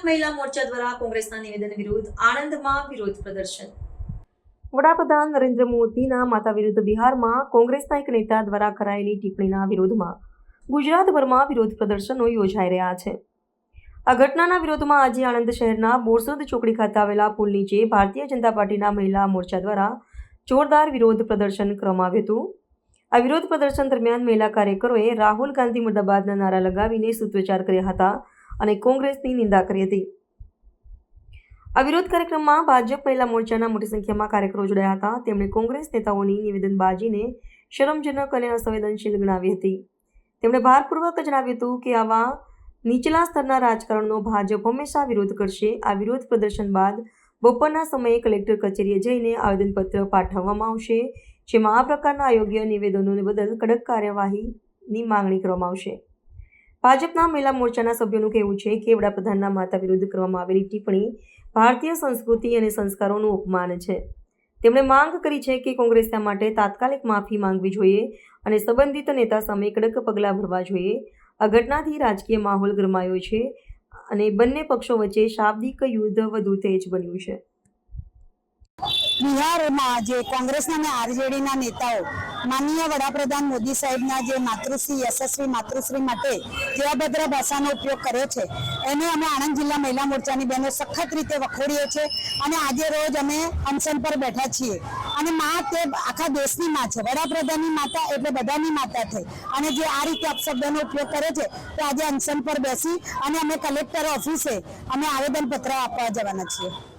મહિલા મોરચા દ્વારા કોંગ્રેસના નિવેદન વિરુદ્ધ આણંદમાં વિરોધ પ્રદર્શન। વડાપ્રધાન નરેન્દ્ર મોદીના માતા વિરુદ્ધ બિહારમાં કોંગ્રેસના એક નેતા દ્વારા કરાયેલી ટિપ્પણીના વિરોધમાં ગુજરાતભરમાં વિરોધ પ્રદર્શનો યોજાઈ રહ્યા છે। આ ઘટનાના વિરોધમાં આજે આણંદ શહેરના બોરસદ ચોકડી ખાતે આવેલા પુલ નીચે ભારતીય જનતા પાર્ટીના મહિલા મોરચા દ્વારા જોરદાર વિરોધ પ્રદર્શન કરવામાં આવ્યું હતું। આ વિરોધ પ્રદર્શન દરમિયાન મહિલા કાર્યકરોએ રાહુલ ગાંધી મુર્દાબાદના નારા લગાવીને સૂત્રોચ્ચાર કર્યા હતા અને કોંગ્રેસની નિંદા કરી હતી। આ વિરોધ કાર્યક્રમમાં ભાજપ મહિલા મોરચાના મોટી સંખ્યામાં કાર્યકરો જોડાયા હતા। તેમણે કોંગ્રેસ નેતાઓની નિવેદનબાજીને શરમજનક અને અસંવેદનશીલ ગણાવી હતી। તેમણે ભારપૂર્વક જણાવ્યું હતું કે આવા નીચલા સ્તરના રાજકારણનો ભાજપ હંમેશા વિરોધ કરશે। આ વિરોધ પ્રદર્શન બાદ બપોરના સમયે કલેક્ટર કચેરીએ જઈને આવેદનપત્ર પાઠવવામાં આવશે, જેમાં આ પ્રકારના અયોગ્ય નિવેદનોને બદલ કડક કાર્યવાહીની માંગણી કરવામાં આવશે। ભાજપના મહિલા મોરચાના સભ્યોનું કહેવું છે કે વડાપ્રધાનના માતા વિરુદ્ધ કરવામાં આવેલી ટિપ્પણી ભારતીય સંસ્કૃતિ અને સંસ્કારોનું અપમાન છે। તેમણે માંગ કરી છે કે કોંગ્રેસના માટે તાત્કાલિક માફી માંગવી જોઈએ અને સંબંધિત નેતા સામે કડક પગલાં ભરવા જોઈએ। આ ઘટનાથી રાજકીય માહોલ ગરમાયો છે અને બંને પક્ષો વચ્ચે શાબ્દિક યુદ્ધ વધુ તેજ બન્યું છે। બિહારમાં જે કોંગ્રેસના અને આરજેડીના નેતાઓ માનનીય વડાપ્રધાન મોદી સાહેબના જે માતૃશ્રી યશસ્વી માતૃશ્રી માટે જે અભદ્ર ભાષાનો ઉપયોગ કર્યો છે એને અમે આણંદ જિલ્લા મહિલા મોરચાની બહેનો સખત રીતે વખોડીએ છીએ અને આજે રોજ અમે અનશન પર બેઠા છીએ। અને મા તે આખા દેશની મા છે, વડાપ્રધાનની માતા એટલે બધાની માતા થઈ અને જે આ રીતે અપશબ્દોનો ઉપયોગ કરે છે તો આજે અનશન પર બેસી અને અમે કલેક્ટર ઓફિસે અમે આવેદનપત્ર આપવા જવાના છીએ।